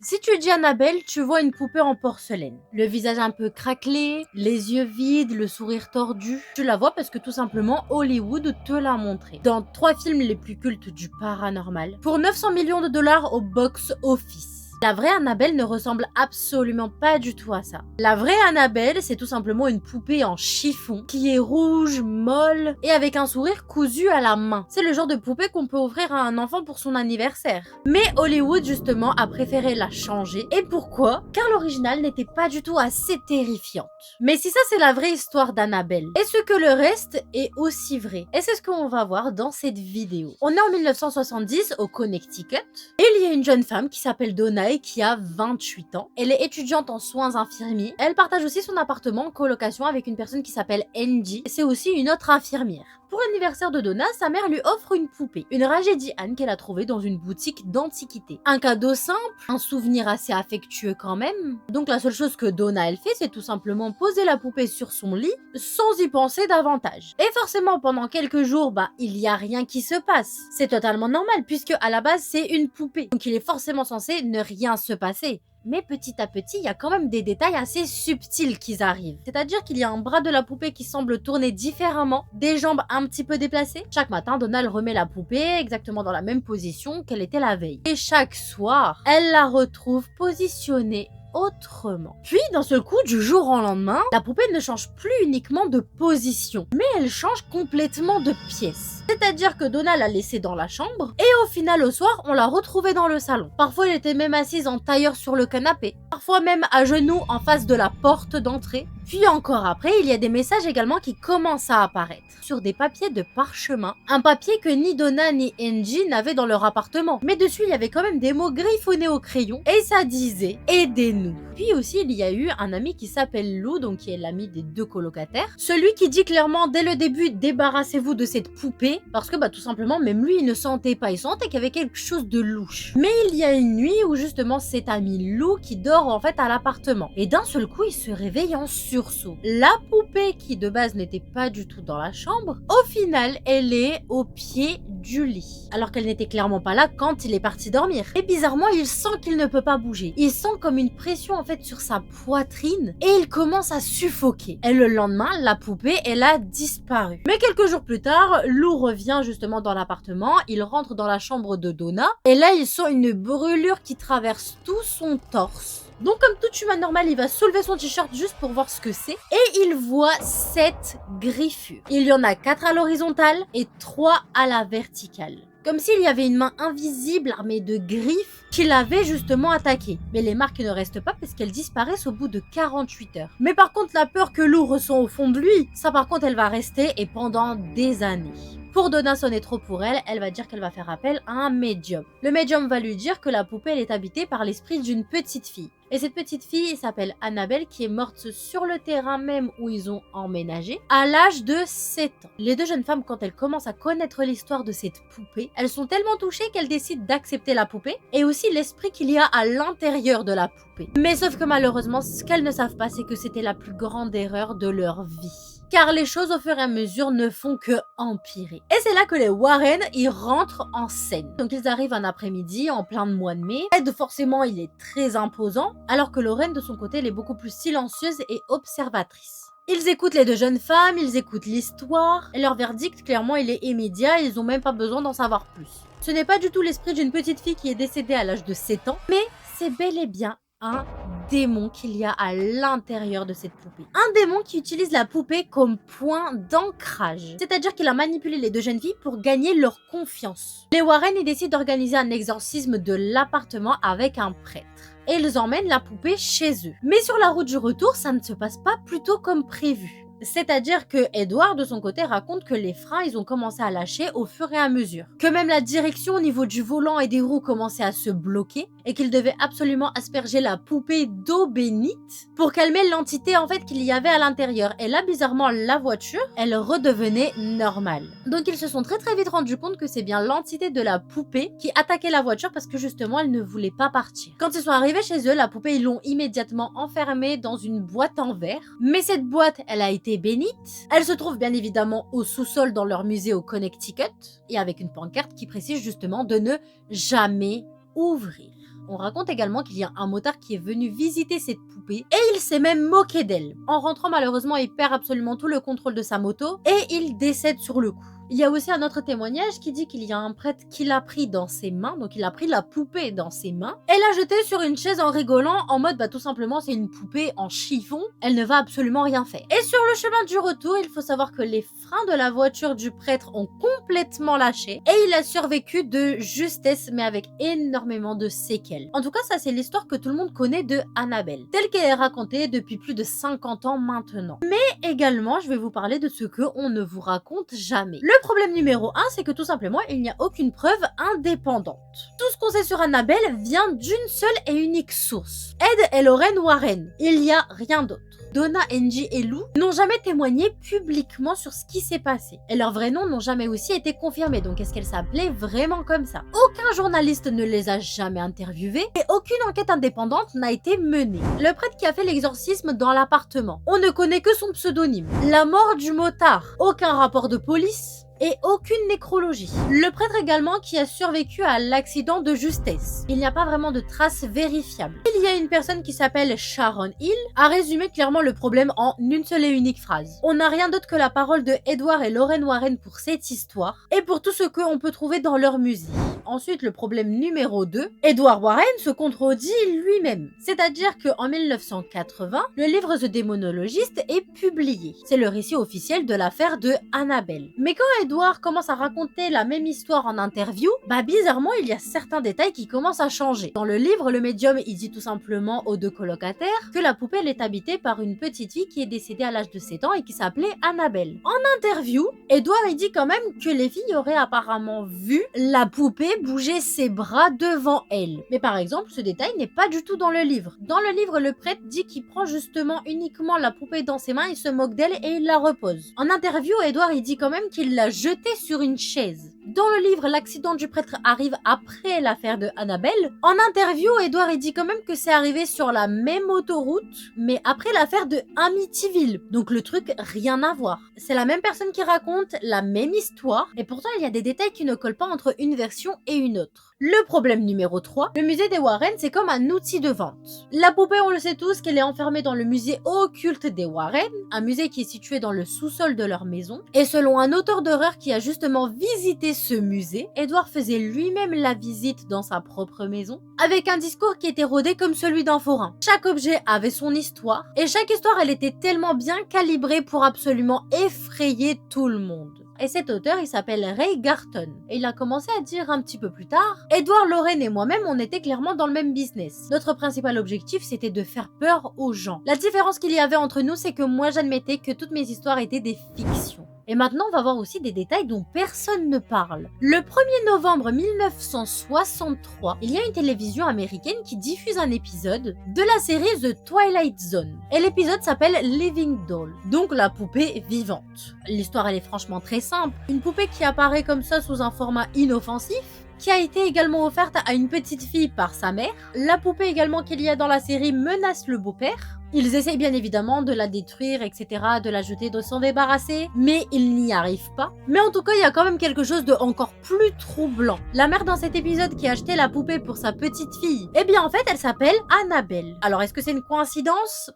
Si tu dis Annabelle, tu vois une poupée en porcelaine. Le visage un peu craquelé, les yeux vides, le sourire tordu. Tu la vois parce que tout simplement Hollywood te l'a montré. Dans 3 films les plus cultes du paranormal, pour 900 millions de dollars au box-office. La vraie Annabelle ne ressemble absolument pas du tout à ça. La vraie Annabelle, c'est tout simplement une poupée en chiffon, qui est rouge, molle, et avec un sourire cousu à la main. C'est le genre de poupée qu'on peut offrir à un enfant pour son anniversaire. Mais Hollywood, justement, a préféré la changer. Et pourquoi? Car l'original n'était pas du tout assez terrifiante. Mais si ça, c'est la vraie histoire d'Annabelle, est-ce que le reste est aussi vrai? Et c'est ce qu'on va voir dans cette vidéo. On est en 1970 au Connecticut, et il y a une jeune femme qui s'appelle Donna qui a 28 ans. Elle est étudiante en soins infirmiers. Elle partage aussi son appartement en colocation avec une personne qui s'appelle Angie. C'est aussi une autre infirmière. Pour l'anniversaire de Donna, sa mère lui offre une poupée, une Raggedy Ann qu'elle a trouvée dans une boutique d'antiquités. Un cadeau simple, un souvenir assez affectueux quand même. Donc la seule chose que Donna elle fait, c'est tout simplement poser la poupée sur son lit sans y penser davantage. Et forcément pendant quelques jours, il y a rien qui se passe. C'est totalement normal puisque à la base c'est une poupée. Donc il est forcément censé ne rien se passer. Mais petit à petit, il y a quand même des détails assez subtils qui arrivent. C'est-à-dire qu'il y a un bras de la poupée qui semble tourner différemment, des jambes un petit peu déplacées. Chaque matin, Donna remet la poupée exactement dans la même position qu'elle était la veille. Et chaque soir, elle la retrouve positionnée autrement. Puis, d'un seul coup, du jour au lendemain, la poupée ne change plus uniquement de position, mais elle change complètement de pièce. C'est-à-dire que Donna l'a laissée dans la chambre, et au final, au soir, on l'a retrouvée dans le salon. Parfois, elle était même assise en tailleur sur le canapé, parfois même à genoux en face de la porte d'entrée. Puis encore après, il y a des messages également qui commencent à apparaître sur des papiers de parchemin. Un papier que ni Donna ni Angie n'avaient dans leur appartement. Mais dessus, il y avait quand même des mots griffonnés au crayon et ça disait « Aidez-nous ». Puis aussi, il y a eu un ami qui s'appelle Lou, donc qui est l'ami des 2 colocataires. Celui qui dit clairement dès le début « Débarrassez-vous de cette poupée » parce que tout simplement, même lui, il ne sentait pas. Il sentait qu'il y avait quelque chose de louche. Mais il y a une nuit où justement cet ami Lou qui dort en fait à l'appartement. Et d'un seul coup, il se réveille en sursaut. La poupée qui de base n'était pas du tout dans la chambre, au final elle est au pied du lit. Alors qu'elle n'était clairement pas là quand il est parti dormir. Et bizarrement il sent qu'il ne peut pas bouger. Il sent comme une pression en fait sur sa poitrine et il commence à suffoquer. Et le lendemain la poupée elle a disparu. Mais quelques jours plus tard, Lou revient justement dans l'appartement, il rentre dans la chambre de Donna et là il sent une brûlure qui traverse tout son torse. Donc comme tout humain normal, il va soulever son t-shirt juste pour voir ce que c'est. Et il voit 7 griffures. Il y en a 4 à l'horizontale et 3 à la verticale. Comme s'il y avait une main invisible armée de griffes qui l'avait justement attaqué. Mais les marques ne restent pas parce qu'elles disparaissent au bout de 48 heures. Mais par contre, la peur que Lou ressent au fond de lui, ça par contre, elle va rester et pendant des années. Pour Donna, ce n'est trop pour elle, elle va dire qu'elle va faire appel à un médium. Le médium va lui dire que la poupée elle est habitée par l'esprit d'une petite fille. Et cette petite fille s'appelle Annabelle qui est morte sur le terrain même où ils ont emménagé à l'âge de 7 ans. Les 2 jeunes femmes, quand elles commencent à connaître l'histoire de cette poupée, elles sont tellement touchées qu'elles décident d'accepter la poupée et aussi l'esprit qu'il y a à l'intérieur de la poupée. Mais sauf que malheureusement, ce qu'elles ne savent pas, c'est que c'était la plus grande erreur de leur vie. Car les choses au fur et à mesure ne font que empirer. Et c'est là que les Warren y rentrent en scène. Donc ils arrivent un après-midi en plein mois de mai. Ed forcément il est très imposant, alors que Lorraine de son côté elle est beaucoup plus silencieuse et observatrice. Ils écoutent les 2 jeunes femmes, ils écoutent l'histoire, et leur verdict clairement il est immédiat, ils ont même pas besoin d'en savoir plus. Ce n'est pas du tout l'esprit d'une petite fille qui est décédée à l'âge de 7 ans, mais c'est bel et bien un démon qu'il y a à l'intérieur de cette poupée. Un démon qui utilise la poupée comme point d'ancrage. C'est-à-dire qu'il a manipulé les 2 jeunes filles pour gagner leur confiance. Les Warren y décident d'organiser un exorcisme de l'appartement avec un prêtre. Et ils emmènent la poupée chez eux. Mais sur la route du retour, ça ne se passe pas plutôt comme prévu. C'est-à-dire que Edward, de son côté, raconte que les freins, ils ont commencé à lâcher au fur et à mesure. Que même la direction au niveau du volant et des roues commençait à se bloquer et qu'il devait absolument asperger la poupée d'eau bénite pour calmer l'entité en fait qu'il y avait à l'intérieur. Et là, bizarrement, la voiture, elle redevenait normale. Donc ils se sont très vite rendus compte que c'est bien l'entité de la poupée qui attaquait la voiture parce que justement, elle ne voulait pas partir. Quand ils sont arrivés chez eux, la poupée, ils l'ont immédiatement enfermée dans une boîte en verre. Mais cette boîte, elle a été bénite. Elle se trouve bien évidemment au sous-sol dans leur musée au Connecticut et avec une pancarte qui précise justement de ne jamais ouvrir. On raconte également qu'il y a un motard qui est venu visiter cette poupée et il s'est même moqué d'elle. En rentrant, malheureusement, il perd absolument tout le contrôle de sa moto et il décède sur le coup. Il y a aussi un autre témoignage qui dit qu'il y a un prêtre qui l'a pris dans ses mains, donc il a pris la poupée dans ses mains et l'a jetée sur une chaise en rigolant, en mode tout simplement c'est une poupée en chiffon, elle ne va absolument rien faire. Et sur le chemin du retour, il faut savoir que les freins de la voiture du prêtre ont complètement lâché et il a survécu de justesse mais avec énormément de séquelles. En tout cas, ça c'est l'histoire que tout le monde connaît de Annabelle, telle qu'elle est racontée depuis plus de 50 ans maintenant. Mais également, je vais vous parler de ce que on ne vous raconte jamais. Le problème numéro 1, c'est que tout simplement, il n'y a aucune preuve indépendante. Tout ce qu'on sait sur Annabelle vient d'une seule et unique source. Ed et Lorraine Warren. Il n'y a rien d'autre. Donna, Angie et Lou n'ont jamais témoigné publiquement sur ce qui s'est passé. Et leurs vrais noms n'ont jamais aussi été confirmés, donc est-ce qu'elles s'appelaient vraiment comme ça? Aucun journaliste ne les a jamais interviewées et aucune enquête indépendante n'a été menée. Le prêtre qui a fait l'exorcisme dans l'appartement, on ne connaît que son pseudonyme. La mort du motard, aucun rapport de police et aucune nécrologie. Le prêtre également qui a survécu à l'accident de justesse. Il n'y a pas vraiment de traces vérifiables. Il y a une personne qui s'appelle Sharon Hill, a résumé clairement le problème en une seule et unique phrase. On n'a rien d'autre que la parole de Edward et Lorraine Warren pour cette histoire et pour tout ce qu'on peut trouver dans leur musique. Ensuite, le problème numéro 2, Edward Warren se contredit lui-même. C'est-à-dire qu'en 1980, le livre The Démonologiste est publié. C'est le récit officiel de l'affaire de Annabelle. Mais quand Edward commence à raconter la même histoire en interview, bizarrement, il y a certains détails qui commencent à changer. Dans le livre, le médium, il dit tout simplement aux deux colocataires que la poupée, elle est habitée par une petite fille qui est décédée à l'âge de 7 ans et qui s'appelait Annabelle. En interview, Edward, il dit quand même que les filles auraient apparemment vu la poupée bouger ses bras devant elle. Mais par exemple, ce détail n'est pas du tout dans le livre. Dans le livre, le prêtre dit qu'il prend justement uniquement la poupée dans ses mains, il se moque d'elle et il la repose. En interview, Edward, il dit quand même qu'il l'a jetée sur une chaise. Dans le livre, l'accident du prêtre arrive après l'affaire de Annabelle. En interview, Edward, il dit quand même que c'est arrivé sur la même autoroute, mais après l'affaire de Amityville. Donc le truc, rien à voir. C'est la même personne qui raconte la même histoire, et pourtant il y a des détails qui ne collent pas entre une version et une autre. Le problème numéro 3, le musée des Warren, c'est comme un outil de vente. La poupée, on le sait tous qu'elle est enfermée dans le musée occulte des Warren, un musée qui est situé dans le sous-sol de leur maison. Et selon un auteur d'horreur qui a justement visité ce musée, Edward faisait lui-même la visite dans sa propre maison, avec un discours qui était rodé comme celui d'un forain. Chaque objet avait son histoire, et chaque histoire, elle était tellement bien calibrée pour absolument effrayer tout le monde. Et cet auteur, il s'appelle Ray Garton. Et il a commencé à dire un petit peu plus tard, Edward, Lorraine et moi-même, on était clairement dans le même business. Notre principal objectif, c'était de faire peur aux gens. La différence qu'il y avait entre nous, c'est que moi, j'admettais que toutes mes histoires étaient des fictions. Et maintenant, on va voir aussi des détails dont personne ne parle. Le 1er novembre 1963, il y a une télévision américaine qui diffuse un épisode de la série The Twilight Zone. Et l'épisode s'appelle Living Doll, donc la poupée vivante. L'histoire, elle est franchement très simple. Une poupée qui apparaît comme ça sous un format inoffensif, qui a été également offerte à une petite fille par sa mère. La poupée également qu'il y a dans la série menace le beau-père. Ils essayent bien évidemment de la détruire, etc., de la jeter, de s'en débarrasser, mais ils n'y arrivent pas. Mais en tout cas, il y a quand même quelque chose de encore plus troublant. La mère dans cet épisode qui a acheté la poupée pour sa petite fille, eh bien en fait, elle s'appelle Annabelle. Alors est-ce que c'est une coïncidence ?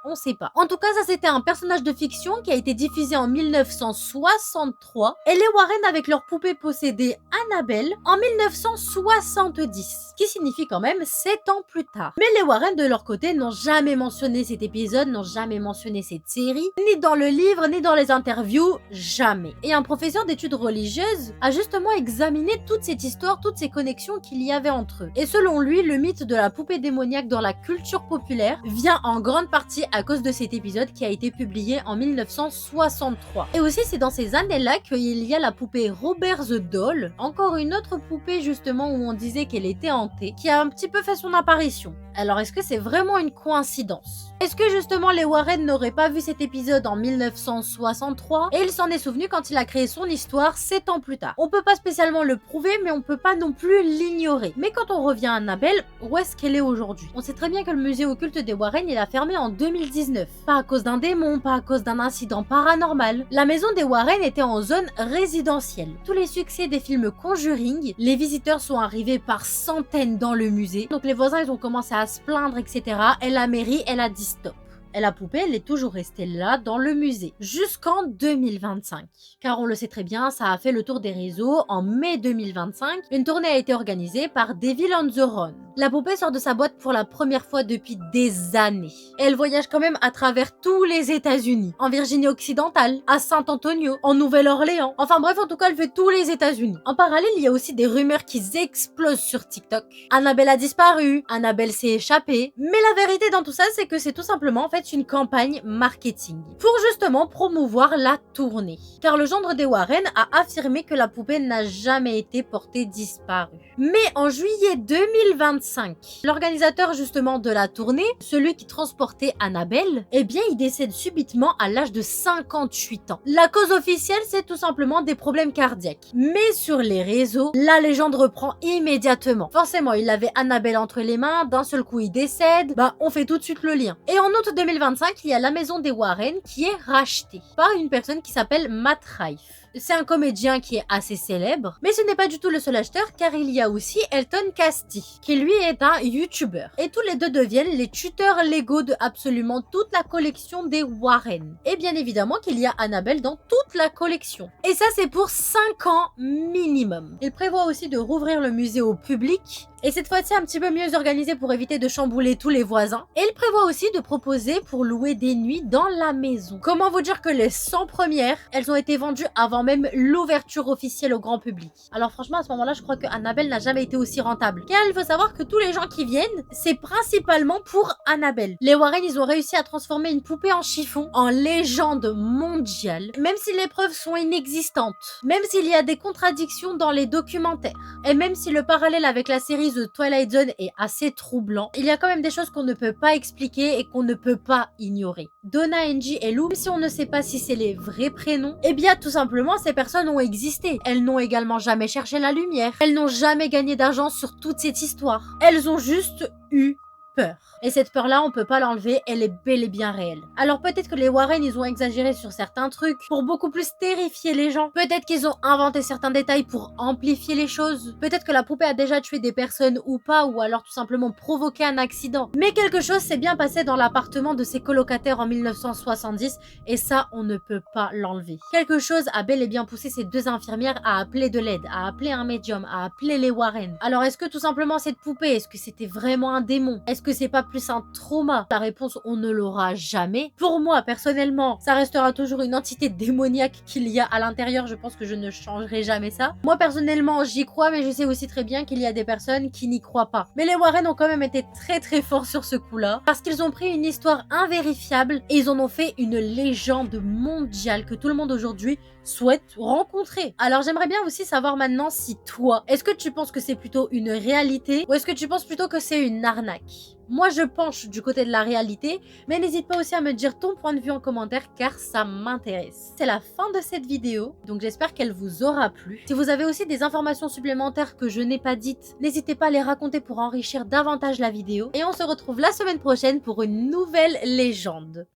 On sait pas. En tout cas, ça c'était un personnage de fiction qui a été diffusé en 1963 et les Warren avec leur poupée possédée Annabelle en 1970, qui signifie quand même 7 ans plus tard. Mais les Warren de leur côté n'ont jamais mentionné cet épisode, n'ont jamais mentionné cette série, ni dans le livre, ni dans les interviews, jamais. Et un professeur d'études religieuses a justement examiné toute cette histoire, toutes ces connexions qu'il y avait entre eux. Et selon lui, le mythe de la poupée démoniaque dans la culture populaire vient en grande partie à cause de cet épisode qui a été publié en 1963. Et aussi, c'est dans ces années-là qu'il y a la poupée Robert the Doll, encore une autre poupée justement où on disait qu'elle était hantée, qui a un petit peu fait son apparition. Alors est-ce que c'est vraiment une coïncidence? Est-ce que justement les Warren n'auraient pas vu cet épisode en 1963 et il s'en est souvenu quand il a créé son histoire 7 ans plus tard? On peut pas spécialement le prouver, mais on peut pas non plus l'ignorer. Mais quand on revient à Annabelle, où est-ce qu'elle est aujourd'hui? On sait très bien que le musée occulte des Warren il a fermé en 2019. Pas à cause d'un démon, pas à cause d'un incident paranormal. La maison des Warren était en zone résidentielle. Tous les succès des films Conjuring, les visiteurs sont arrivés par centaines dans le musée. Donc les voisins ils ont commencé à se plaindre, etc. Et la mairie elle a dit stop. Et la poupée, elle est toujours restée là dans le musée, jusqu'en 2025. Car on le sait très bien, ça a fait le tour des réseaux. En mai 2025, une tournée a été organisée par Devil on the Run. La poupée sort de sa boîte pour la première fois depuis des années. Et elle voyage quand même à travers tous les États-Unis. En Virginie occidentale, à Saint-Antonio, en Nouvelle-Orléans. Enfin bref, en tout cas, elle fait tous les États-Unis. En parallèle, il y a aussi des rumeurs qui explosent sur TikTok. Annabelle a disparu, Annabelle s'est échappée. Mais la vérité dans tout ça, c'est que c'est tout simplement en fait une campagne marketing pour justement promouvoir la tournée. Car le gendre des Warren a affirmé que la poupée n'a jamais été portée disparue. Mais en juillet 2025, l'organisateur justement de la tournée, celui qui transportait Annabelle, eh bien il décède subitement à l'âge de 58 ans. La cause officielle, c'est tout simplement des problèmes cardiaques. Mais sur les réseaux, la légende reprend immédiatement. Forcément, il avait Annabelle entre les mains, d'un seul coup il décède, bah on fait tout de suite le lien. Et en août 2025, il y a la maison des Warren qui est rachetée par une personne qui s'appelle Matt Rife. C'est un comédien qui est assez célèbre, mais ce n'est pas du tout le seul acheteur car il y a aussi Elton Casti, qui lui est un YouTuber. Et tous les deux deviennent les tuteurs légaux de absolument toute la collection des Warren. Et bien évidemment qu'il y a Annabelle dans toute la collection. Et ça c'est pour 5 ans minimum. Il prévoit aussi de rouvrir le musée au public, et cette fois-ci un petit peu mieux organisé pour éviter de chambouler tous les voisins. Et il prévoit aussi de proposer pour louer des nuits dans la maison. Comment vous dire que les 100 premières, elles ont été vendues avant même l'ouverture officielle au grand public. Alors franchement à ce moment-là, je crois que Annabelle n'a jamais été aussi rentable. Car il faut savoir que tous les gens qui viennent, c'est principalement pour Annabelle. Les Warren, ils ont réussi à transformer une poupée en chiffon en légende mondiale. Même si les preuves sont inexistantes, même s'il y a des contradictions dans les documentaires, et même si le parallèle avec la série The Twilight Zone est assez troublant, il y a quand même des choses qu'on ne peut pas expliquer et qu'on ne peut pas ignorer. Donna, Angie et Lou, même si on ne sait pas si c'est les vrais prénoms, eh bien tout simplement ces personnes ont existé. Elles n'ont également jamais cherché la lumière, elles n'ont jamais gagné d'argent sur toute cette histoire. Elles ont juste eu peur. Et cette peur-là, on peut pas l'enlever, elle est bel et bien réelle. Alors peut-être que les Warren, ils ont exagéré sur certains trucs pour beaucoup plus terrifier les gens. Peut-être qu'ils ont inventé certains détails pour amplifier les choses. Peut-être que la poupée a déjà tué des personnes ou pas, ou alors tout simplement provoqué un accident. Mais quelque chose s'est bien passé dans l'appartement de ses colocataires en 1970, et ça, on ne peut pas l'enlever. Quelque chose a bel et bien poussé ces deux infirmières à appeler de l'aide, à appeler un médium, à appeler les Warren. Alors est-ce que tout simplement cette poupée, est-ce que c'était vraiment un démon? Est-ce que c'est pas plus un trauma? La réponse, on ne l'aura jamais. Pour moi, personnellement, ça restera toujours une entité démoniaque qu'il y a à l'intérieur. Je pense que je ne changerai jamais ça. Moi, personnellement, j'y crois, mais je sais aussi très bien qu'il y a des personnes qui n'y croient pas. Mais les Warren ont quand même été très très forts sur ce coup-là, parce qu'ils ont pris une histoire invérifiable et ils en ont fait une légende mondiale que tout le monde aujourd'hui souhaite rencontrer. Alors j'aimerais bien aussi savoir maintenant si toi, est-ce que tu penses que c'est plutôt une réalité ou est-ce que tu penses plutôt que c'est une arnaque? Moi je penche du côté de la réalité, mais n'hésite pas aussi à me dire ton point de vue en commentaire car ça m'intéresse. C'est la fin de cette vidéo, donc j'espère qu'elle vous aura plu. Si vous avez aussi des informations supplémentaires que je n'ai pas dites, n'hésitez pas à les raconter pour enrichir davantage la vidéo. Et on se retrouve la semaine prochaine pour une nouvelle légende.